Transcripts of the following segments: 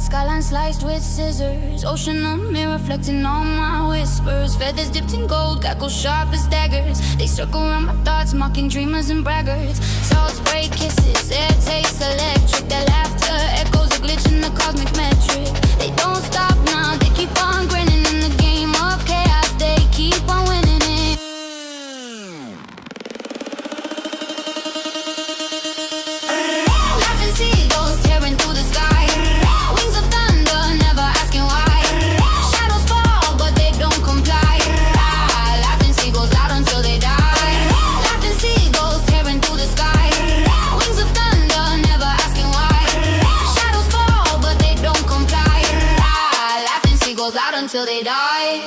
Skyline sliced with scissors, ocean of me reflecting all my whispers. Feathers dipped in gold, cackles sharp as daggers. They circle around my thoughts, mocking dreamers and braggarts. Salt spray kisses, air tastes electric. Their laughter echoes a glitch in the cosmic metric. They don't stop now, they keep on grinning. In the game of chaos, they keep on winning it. Laughing seagulls tearing through the sky. Wings of thunder, never asking why. Shadows fall, but they don't comply. Laughing seagulls out until they die. Laughing seagulls tearing through the sky. Wings of thunder, never asking why. Shadows fall, but they don't comply. Laughing seagulls out until they die.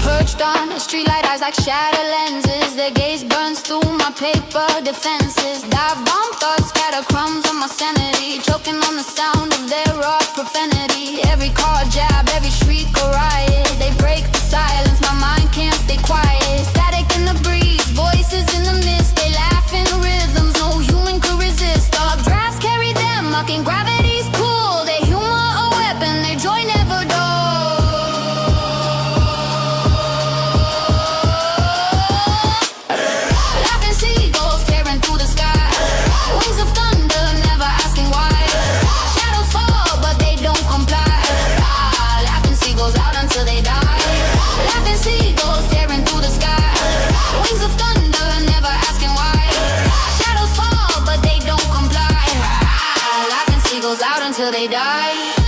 Perched on a streetlight, eyes like shattered lenses. Their gaze burns through my paper defenses. Dive bomb thoughts, scatter crumbs on my sanity. Choking on the sound of their raw profanity. Every card jab, every shriek a riot. They break the silence, my mind can't stay quiet. Static in the breeze, voices in the mist. They laugh in rhythms no human could resist. Dark drafts carry them, mocking gravity's pull. They humor a weapon, their joy never dull. Until they die. Laughing seagulls tearing through the sky. Wings of thunder, never asking why. Shadows fall, but they don't comply. Laughing seagulls out until they die.